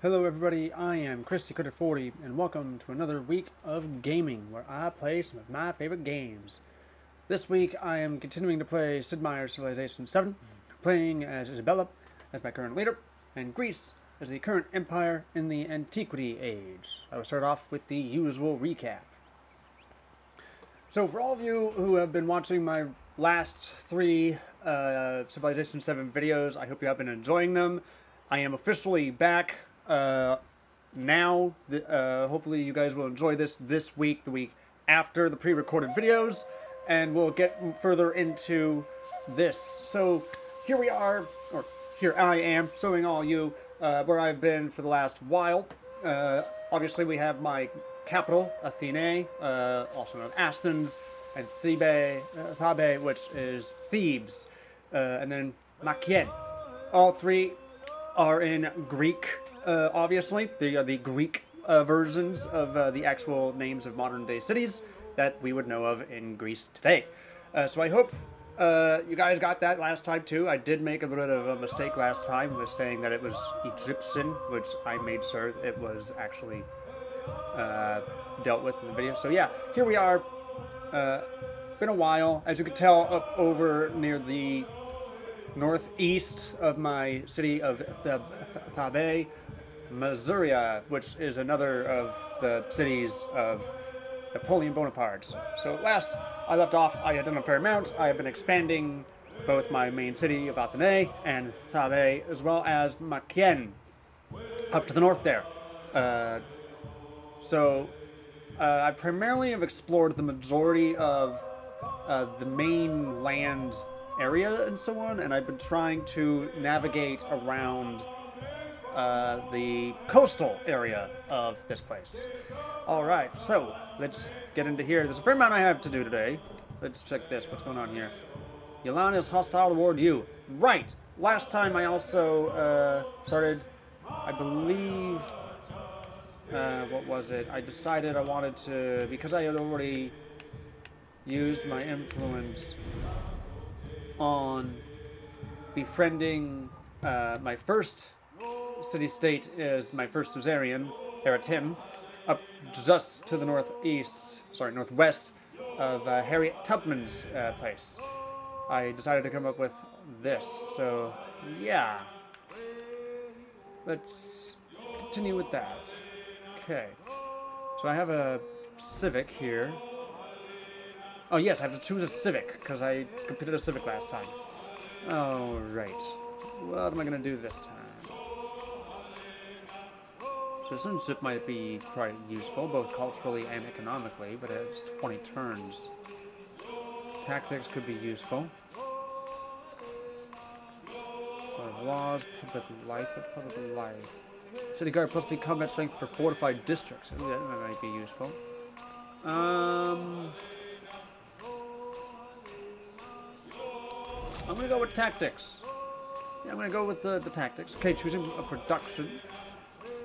Hello everybody, I am Critic40 and welcome to another week of gaming where I play some of my favorite games. This week I am continuing to play Sid Meier's Civilization VII, playing as Isabella as my current leader, and Greece as the current empire in the Antiquity Age. I will start off with the usual recap. So for all of you who have been watching my last three Civilization VII videos, I hope you have been enjoying them. I am officially back now. Hopefully you guys will enjoy this week, the week after the pre-recorded videos, and we'll get further into this. So here we are, or here I am, showing all you where I've been for the last while. Obviously we have my capital, Mykenē, also known as Athens, and Thebae, which is Thebes, and then Mykenē. All three are in Greek. Obviously, they are the Greek versions of the actual names of modern-day cities that we would know of in Greece today. So I hope you guys got that last time too. I did make a little bit of a mistake last time with saying that it was Egyptian, which I made sure it was actually dealt with in the video. So yeah, here we are. Been a while. As you can tell, up over near the northeast of my city of Thebae, Missouri, which is another of the cities of Napoleon Bonaparte. So last I left off, I had done a fair amount. I have been expanding both my main city of Mykenē and Thebae, as well as Mykenē, up to the north there. I primarily have explored the majority of the main land area and so on, and I've been trying to navigate around the coastal area of this place. Alright, so let's get into here. There's a fair amount I have to do today. Let's check this. What's going on here? Yolan is hostile toward you. Right! Last time I also started, I believe, what was it? I decided I wanted to, because I had already used my influence on befriending my first city-state is my first suzerain, Eratim, up just to the northwest of Harriet Tubman's place. I decided to come up with this, so yeah. Let's continue with that. Okay, so I have a civic here. Oh yes, I have to choose a civic, because I completed a civic last time. Alright, what am I going to do this time? Citizenship might be quite useful, both culturally and economically, but it's 20 turns. Tactics could be useful. Laws, public life. City guard plus 3 combat strength for fortified districts. Ooh, that might be useful. I'm gonna go with tactics. Yeah, I'm gonna go with the tactics. Okay, choosing a production.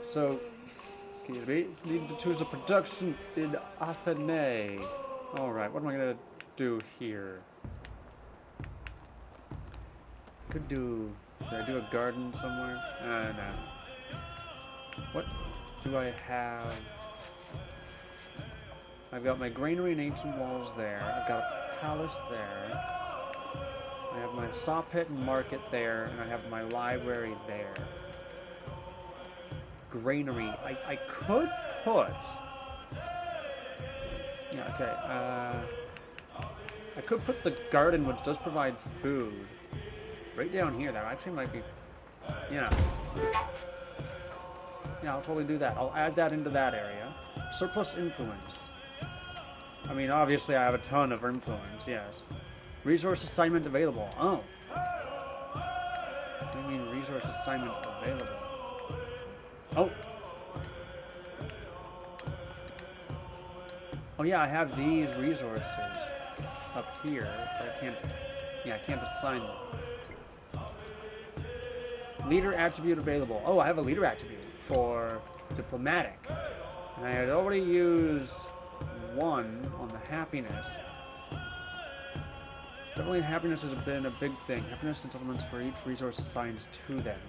So, excuse me, need to choose a production in Mykenē. Alright, what am I gonna do here? Did I do a garden somewhere? No. What do I have? I've got my granary and ancient walls there. I've got a palace there. I have my saw pit and market there, and I have my library there. Granary. I could put... Yeah, okay. I could put the garden, which does provide food, right down here. That actually might be... Yeah. Yeah, I'll totally do that. I'll add that into that area. Surplus influence. I mean, obviously I have a ton of influence, yes. Resource assignment available. Oh. What do you mean resource assignment available? Oh. Oh yeah, I have these resources up here, but I can't assign them. Leader attribute available. Oh, I have a leader attribute for diplomatic. And I had already used one on the happiness. Definitely happiness has been a big thing. Happiness and settlements for each resource assigned to them.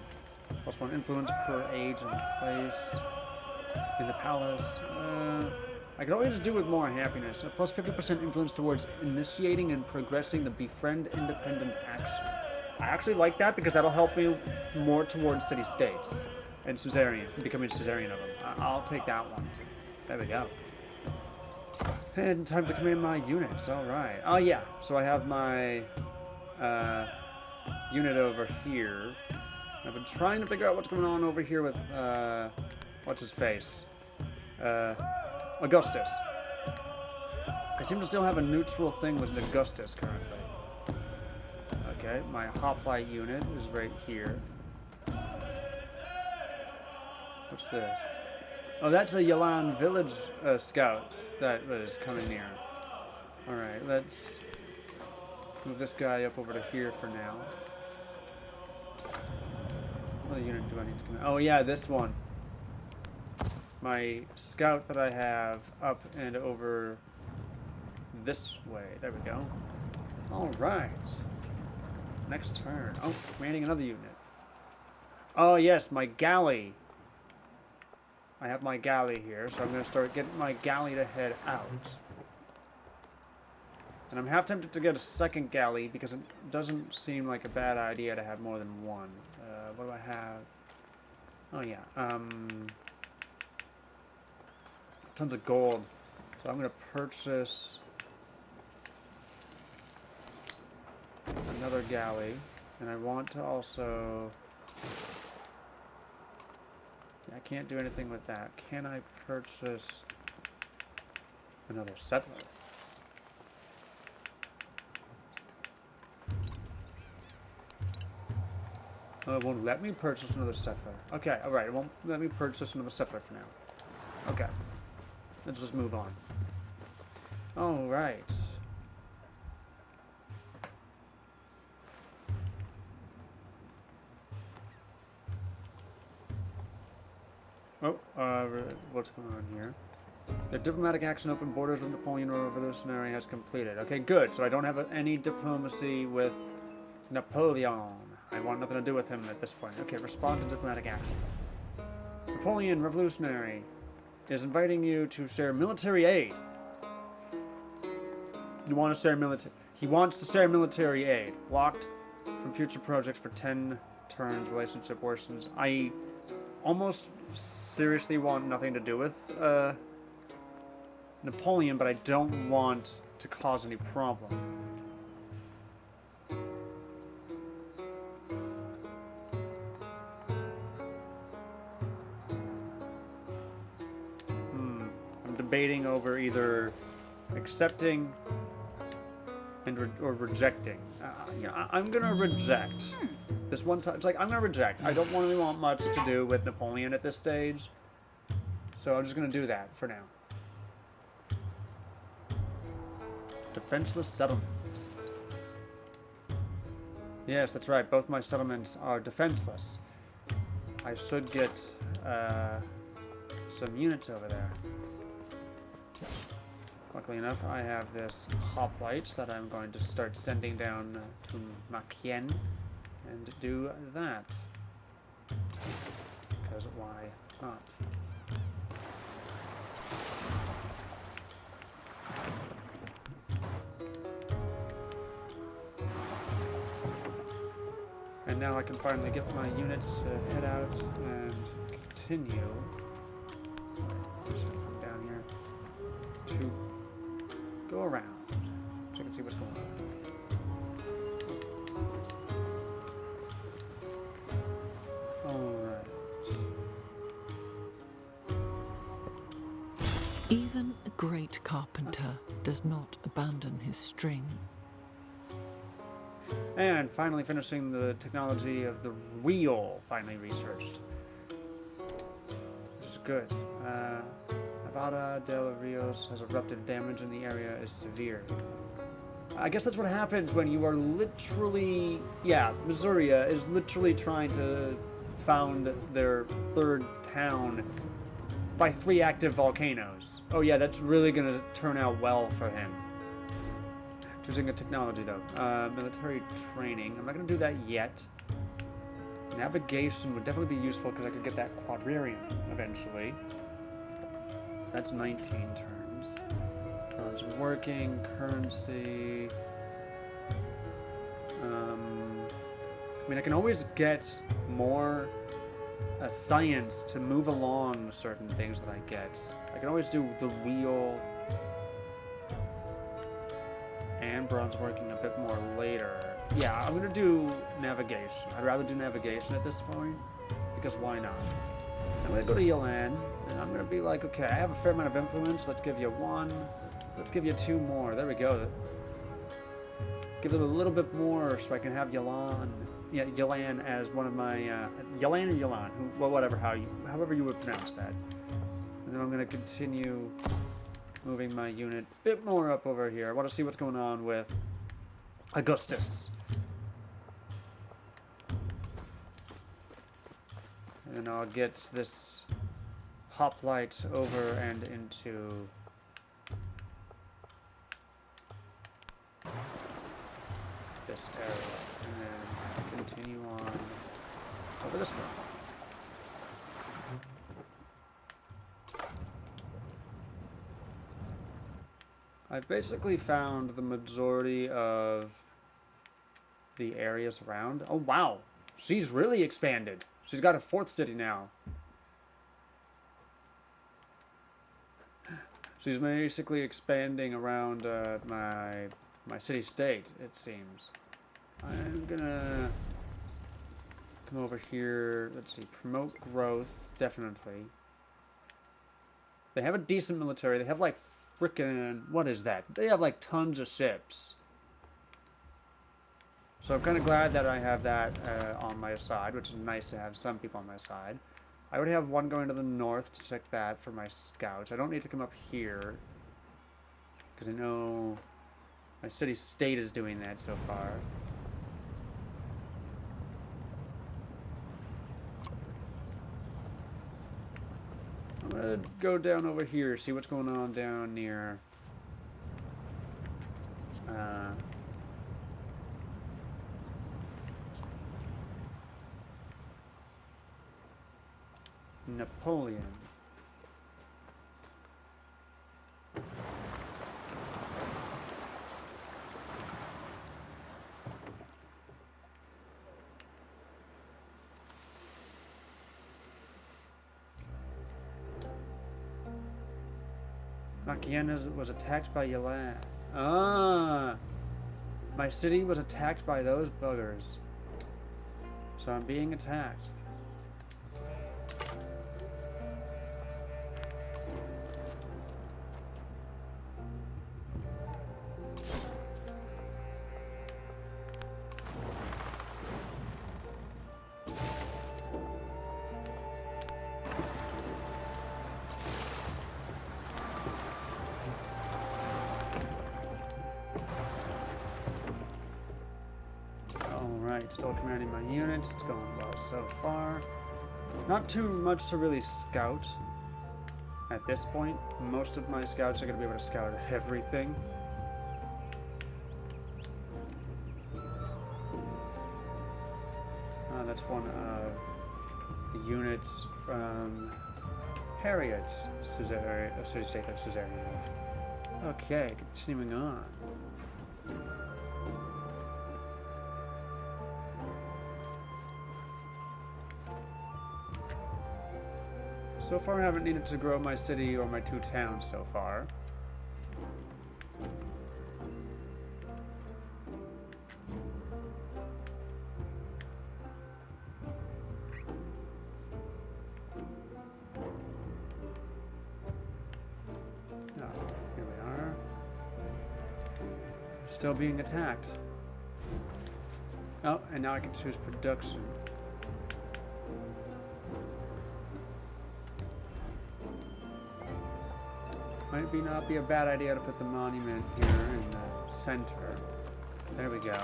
+1 influence per age and place in the palace. I could always do with more happiness. A plus 50% influence towards initiating and progressing the befriend independent action. I actually like that because that'll help me more towards city-states and suzerain, becoming a suzerain of them. I'll take that one. There we go. And time to command my units. All right. Oh yeah. So I have my unit over here. I've been trying to figure out what's going on over here with what's his face, Augustus. I seem to still have a neutral thing with Augustus currently. Okay, my hoplite unit is right here. What's this? Oh, that's a Yalan village scout that was coming near. Alright, let's move this guy up over to here for now. What other unit do I need to come in? Oh yeah, this one. My scout that I have up and over this way. There we go. Alright. Next turn. Oh, commanding another unit. Oh yes, my galley. I have my galley here, so I'm going to start getting my galley to head out. And I'm half tempted to get a second galley because it doesn't seem like a bad idea to have more than one. What do I have? Oh yeah, tons of gold. So I'm going to purchase another galley, and I want to also... I can't do anything with that. Can I purchase another settler? Oh, it won't let me purchase another settler. Okay, alright, it won't let me purchase another settler for now. Okay. Let's just move on. Alright. Oh, what's going on here? The diplomatic action open borders with Napoleon or revolutionary has completed. Okay, good. So I don't have any diplomacy with Napoleon. I want nothing to do with him at this point. Okay, respond to diplomatic action. Napoleon, revolutionary, is inviting you to share military aid. You want to share military... He wants to share military aid. Blocked from future projects for 10 turns. Relationship worsens. I almost seriously want nothing to do with Napoleon, but I don't want to cause any problem. I'm debating over either accepting and or rejecting. Yeah, I'm gonna reject. This one time, it's like, I'm gonna reject. I don't really want much to do with Napoleon at this stage. So I'm just gonna do that for now. Defenseless settlement. Yes, that's right. Both my settlements are defenseless. I should get some units over there. Luckily enough, I have this hoplite that I'm going to start sending down to Mykenē and do that. Because why not? And now I can finally get my units to head out and continue. Just come down here to go around so I can see what's going on. Alright. Even a great carpenter does not abandon his string. And finally finishing the technology of the wheel, finally researched. Which is good. Nevada del Rios has erupted. Damage in the area is severe. I guess that's what happens when you are literally... Yeah, Missouri is literally trying to found their third town by 3 active volcanoes. Oh yeah, that's really going to turn out well for him. Choosing a technology though. Military training. I'm not going to do that yet. Navigation would definitely be useful because I could get that quadrium eventually. That's 19 turns. It's working, currency. I mean, I can always get more science to move along certain things that I get. I can always do the wheel and bronze working a bit more later. Yeah, I'm gonna do navigation. I'd rather do navigation at this point, because why not? I'm gonna go to Yolan, and I'm gonna be like, okay, I have a fair amount of influence. Let's give you 1. Let's give you 2 more. There we go. Give them a little bit more so I can have Yolan. Yeah, Yolan as one of my Yolan or Yolan, well, whatever, however you would pronounce that. And then I'm gonna continue moving my unit a bit more up over here. I want to see what's going on with Augustus. And I'll get this hoplite over and into this area. And then continue on over this way. I've basically found the majority of the areas around. Oh, wow. She's really expanded. She's got a 4th city now. She's basically expanding around my city-state, it seems. I'm gonna come over here. Let's see. Promote growth, definitely. They have a decent military. They have like frickin', what is that? They have like tons of ships. So I'm kind of glad that I have that on my side, which is nice to have some people on my side. I already have 1 going to the north to check that for my scouts. I don't need to come up here, because I know my city-state is doing that so far. I'm gonna go down over here, see what's going on down near Napoleon. Mykenē was attacked by Yolan. Ah! My city was attacked by those buggers. So I'm being attacked. Still commanding my units. It's going well so far. Not too much to really scout at this point. Most of my scouts are going to be able to scout everything. That's one of the units from Harriet's city-state of Caesarea. Okay, continuing on. So far I haven't needed to grow my city or my 2 towns so far. Oh, here we are. Still being attacked. Oh, and now I can choose production. Might not be a bad idea to put the monument here in the center. There we go.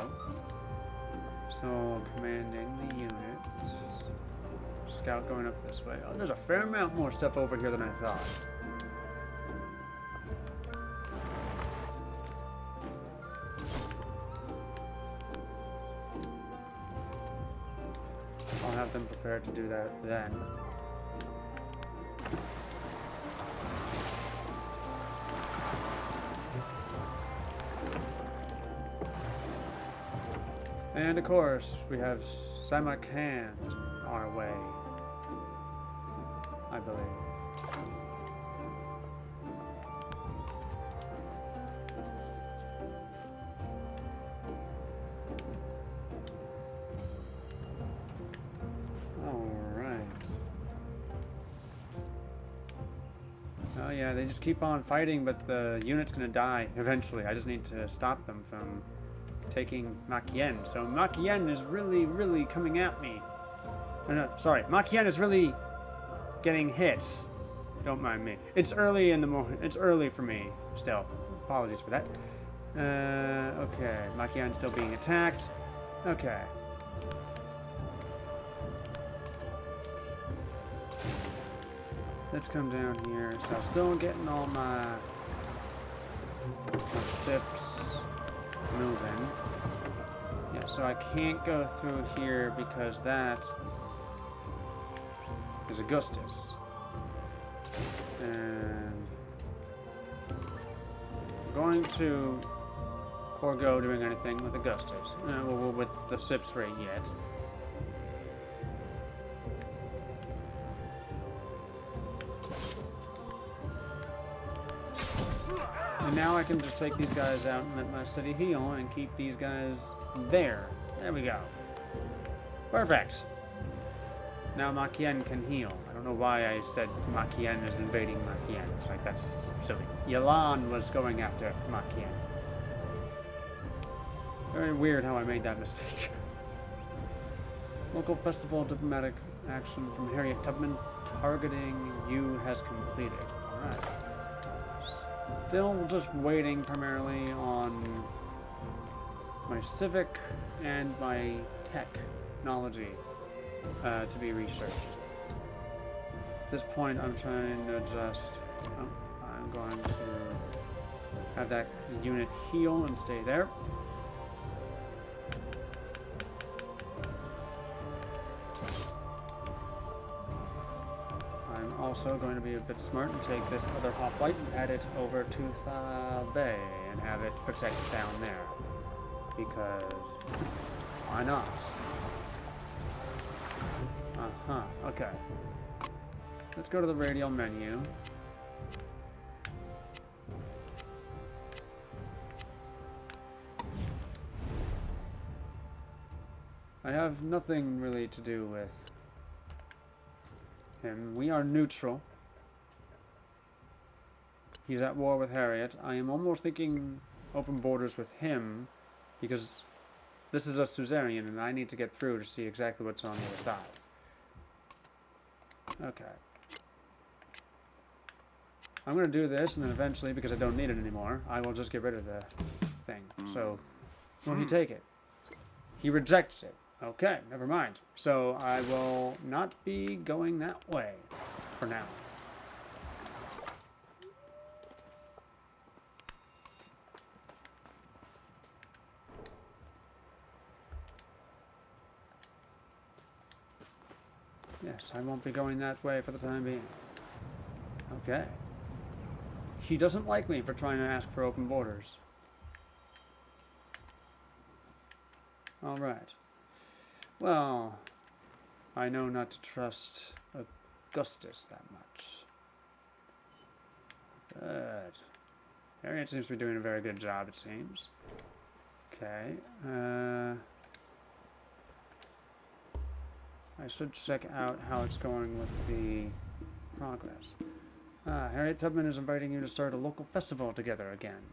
So, commanding the units. Scout going up this way. Oh, there's a fair amount more stuff over here than I thought. I'll prepared to do that then. And of course, we have Mykenē on our way, I believe. Oh yeah, they just keep on fighting, but the unit's gonna die eventually. I just need to stop them from taking Mykenē. So Mykenē is really coming at me. No, sorry, Mykenē is really getting hit. Don't mind me. It's early in the morning. It's early for me still. Apologies for that. Okay, Mykenē still being attacked. Okay. Let's come down here. So I'm still getting all my ships moving. Yeah, so I can't go through here because that is Augustus. And I'm going to forego doing anything with Augustus. Well, with the ships rate yet. And now I can just take these guys out and let my city heal and keep these guys there. There we go. Perfect. Now Mykenē can heal. I don't know why I said Mykenē is invading Mykenē. It's like, that's silly. Yalan was going after Mykenē. Very weird how I made that mistake. Local festival diplomatic action from Harriet Tubman targeting you has completed. Alright. Still just waiting primarily on my civic and my technology to be researched. At this point, I'm trying to just... Oh, I'm going to have that unit heal and stay there. Also going to be a bit smart and take this other hoplite and add it over to the bay and have it protect down there. Because why not? Okay. Let's go to the radial menu. I have nothing really to do with him. We are neutral. He's at war with Harriet. I am almost thinking open borders with him because this is a suzerain and I need to get through to see exactly what's on the other side. Okay. I'm going to do this and then eventually, because I don't need it anymore, I will just get rid of the thing. So, will he take it? He rejects it. Okay, never mind. So I will not be going that way for now. Yes, I won't be going that way for the time being. Okay. He doesn't like me for trying to ask for open borders. All right. Well, I know not to trust Augustus that much. Good. Harriet seems to be doing a very good job, it seems. Okay. I should check out how it's going with the progress. Harriet Tubman is inviting you to start a local festival together again.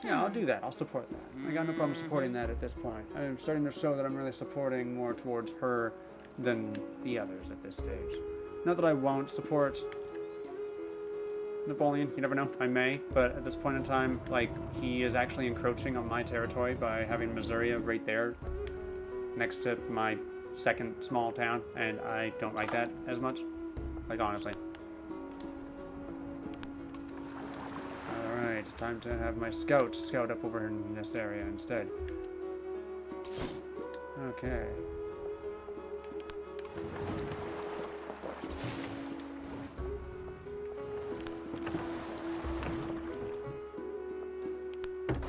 Yeah, I'll do that. I'll support that. I got no problem supporting that at this point. I'm starting to show that I'm really supporting more towards her than the others at this stage. Not that I won't support Napoleon, you never know, I may, but at this point in time, like, he is actually encroaching on my territory by having Missouri right there next to my second small town, and I don't like that as much, like, honestly. Alright, time to have my scouts scout up over in this area instead. Okay.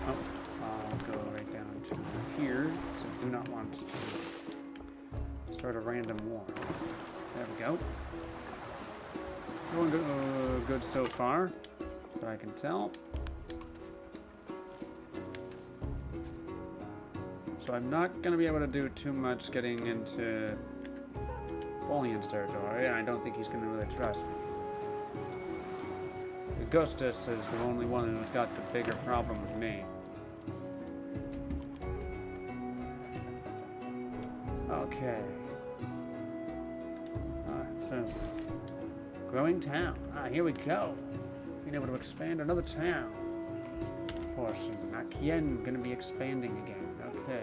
Oh, I'll go right down to here, because I do not want to start a random war. There we go. Going good so far, but I can tell. So I'm not going to be able to do too much getting into Napoleon's territory, and I don't think he's going to really trust me. Augustus is the only one who's got the bigger problem with me. Okay. So, growing town. Here we go. Being able to expand another town. Portion. Mykenē gonna be expanding again. Okay.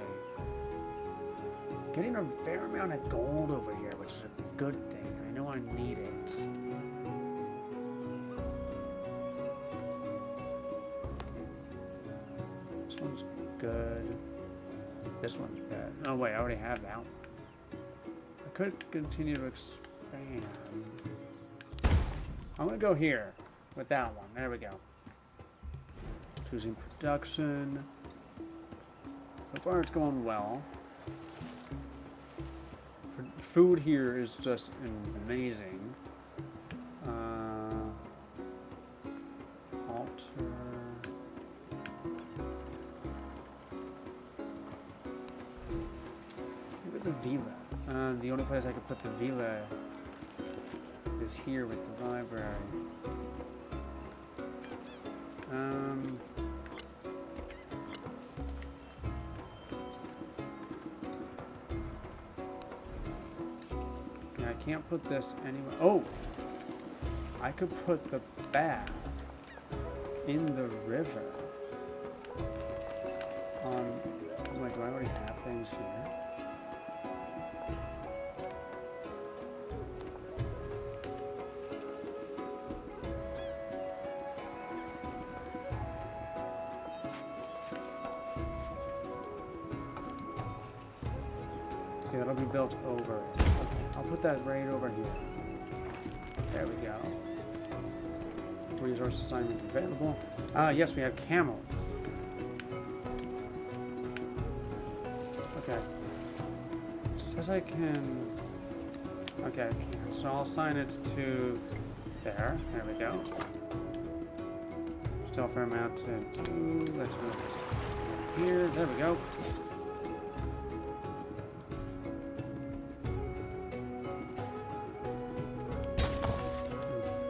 Getting a fair amount of gold over here, which is a good thing. I know I need it. This one's good. This one's bad. Oh wait, I already have that one. I could continue to expand. I'm gonna go here with that one. There we go. Choosing production. So far it's going well. Food here is just amazing. Altar. Maybe the villa. The only place I could put the villa is here with the library. Yeah, I can't put this anywhere. Oh! I could put the bath in the river. Oh wait, do I already have things here? Okay, that'll be built over. Okay, I'll put that right over here. There we go. Resource assignment available. Yes, we have camels. Okay. It says I can... Okay, I can. So I'll assign it to there. There we go. Still for amount to do. Let's move this here. There we go.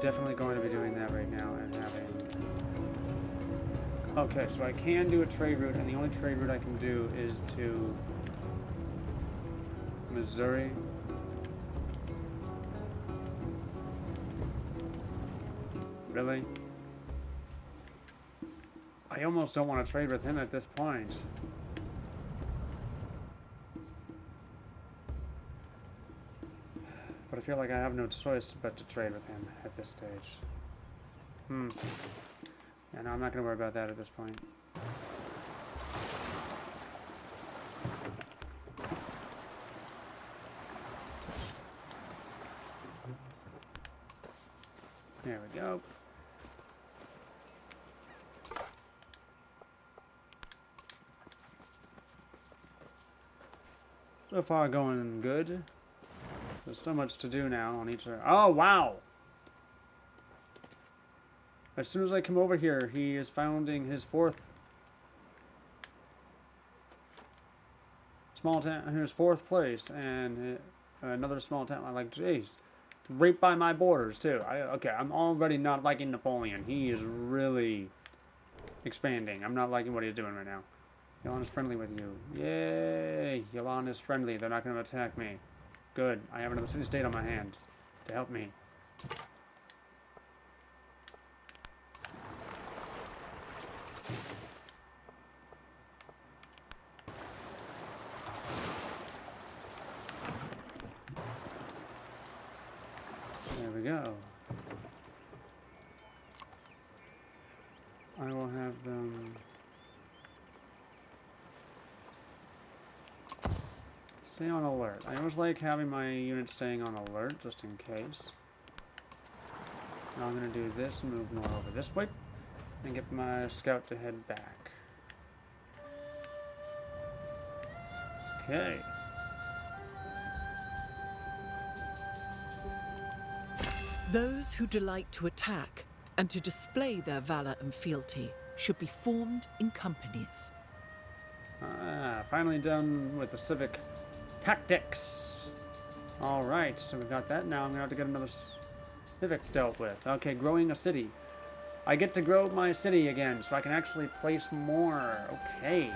Definitely going to be doing that right now and having... Okay, so I can do a trade route, and the only trade route I can do is to Missouri. Really? I almost don't want to trade with him at this point. But I feel like I have no choice but to trade with him at this stage. Yeah, no, I'm not going to worry about that at this point. There we go. So far going good. There's so much to do now on each... Oh, wow! As soon as I come over here, he is founding his fourth small town, his fourth place, and another small town. I'm like, jeez, right by my borders too. Okay, I'm already not liking Napoleon. He is really expanding. I'm not liking what he's doing right now. Yolande is friendly with you. Yay! Yolande is friendly. They're not going to attack me. Good. I have another city-state on my hands to help me. There we go. I will have them Stay on alert. I always like having my unit staying on alert, just in case. Now I'm going to do this, move more over this way, and get my scout to head back. Okay. Those who delight to attack and to display their valor and fealty should be formed in companies. Ah, finally done with the civic tactics. Alright, so we got that. Now I'm going to have to get another civic dealt with. Okay, growing a city. I get to grow my city again, so I can actually place more. Okay.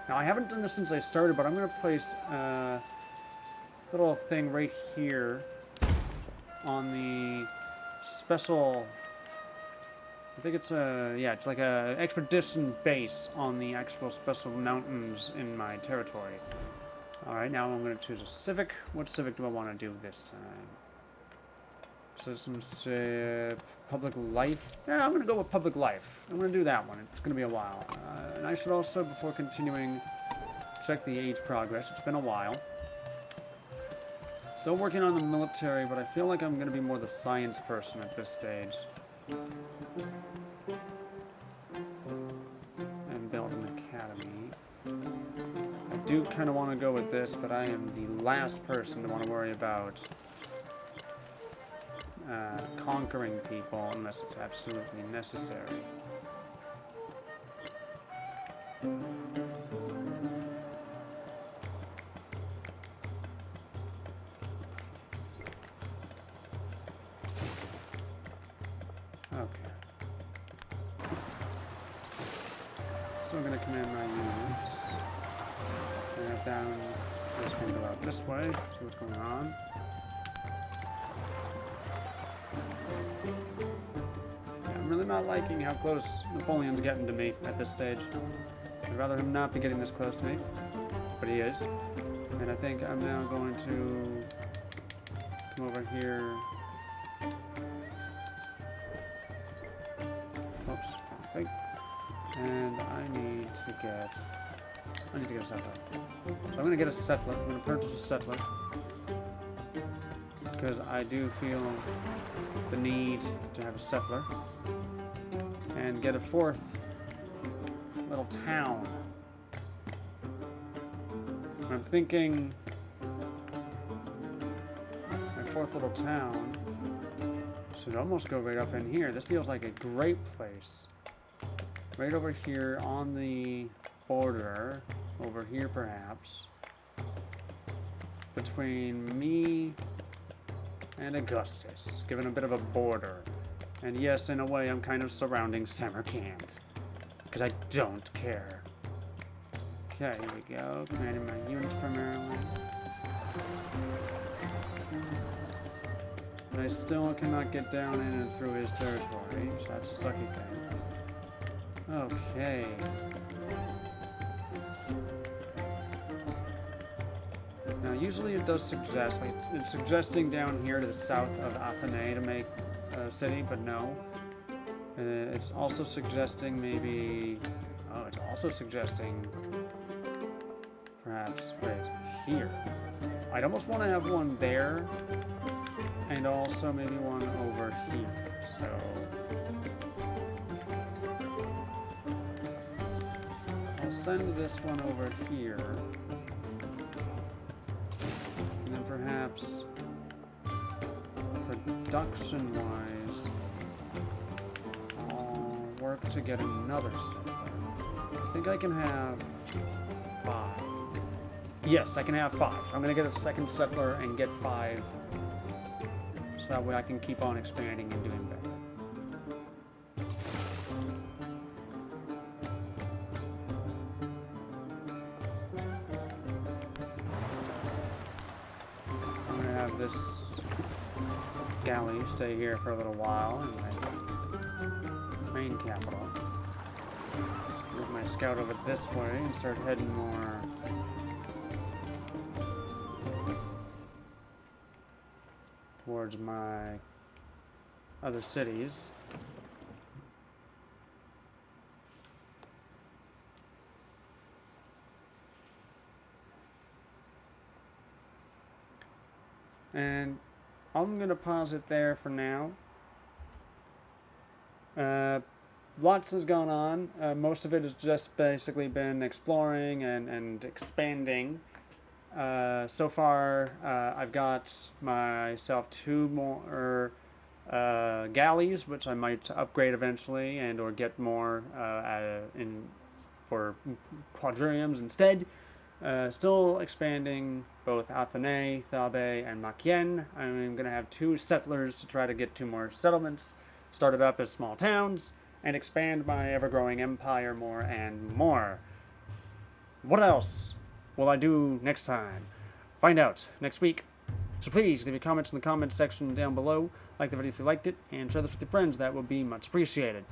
Now, I haven't done this since I started, but I'm going to place a little thing right here on the special... I think it's a... yeah, it's like a expedition base on the actual special mountains in my territory. Alright, now I'm going to choose a civic. What civic do I want to do this time? Citizenship, public life. Yeah, I'm going to go with public life. I'm going to do that one. It's going to be a while. And I should also, before continuing, check the age progress. It's been a while. Still working on the military, but I feel like I'm going to be more the science person at this stage. And build an academy. I do kind of want to go with this, but I am the last person to want to worry about conquering people unless it's absolutely necessary. Okay. So I'm going to command my units. And head down this one, go out this way, see what's going on. I'm really not liking how close Napoleon's getting to me at this stage. I'd rather him not be getting this close to me, but he is. And I think I'm now going to come over here. Oops, wrong thing. And I need to get a settler. So I'm going to get a settler. I'm going to purchase a settler. Because I do feel the need to have a settler. And get a fourth little town. I'm thinking my fourth little town should almost go right up in here. This feels like a great place. Right over here on the border, over here perhaps, between me and Augustus, given a bit of a border. And yes, in a way, I'm kind of surrounding Samarkand, because I don't care. Okay, here we go. Commanding my units primarily. But I still cannot get down in and through his territory, so that's a sucky thing. Okay. Now, usually it does suggest, like, it's suggesting down here to the south of Athene to make city, but no. It's also suggesting maybe... oh, it's also suggesting perhaps right here. I'd almost want to have one there and also maybe one over here. So I'll send this one over here. And then perhaps production-wise, I'll work to get another settler. I think I can have 5. Yes, I can have 5. So I'm going to get a second settler and get 5. So that way I can keep on expanding and doing better. I'm going to have this galley stay here for a little while in my main capital. Move my scout over this way and start heading more towards my other cities. And I'm going to pause it there for now. Lots has gone on. Most of it has just basically been exploring and expanding. So far, I've got myself 2 more galleys, which I might upgrade eventually and or get more for quadriums instead. Still expanding both Athenay, Thabe, and Mykenē. I'm going to have 2 settlers to try to get 2 more settlements, started up as small towns, and expand my ever-growing empire more and more. What else will I do next time? Find out next week. So please leave your comments in the comments section down below. Like the video if you liked it, and share this with your friends. That would be much appreciated.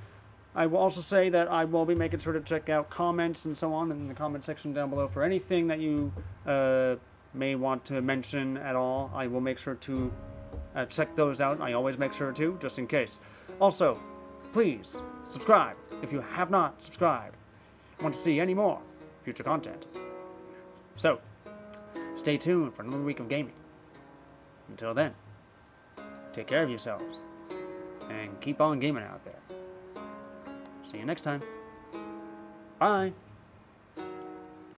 I will also say that I will be making sure to check out comments and so on in the comment section down below for anything that you may want to mention at all. I will make sure to check those out. I always make sure to, just in case. Also, please subscribe if you have not subscribed. Want to see any more future content. So, stay tuned for another week of gaming. Until then, take care of yourselves and keep on gaming out there. See you next time. Bye.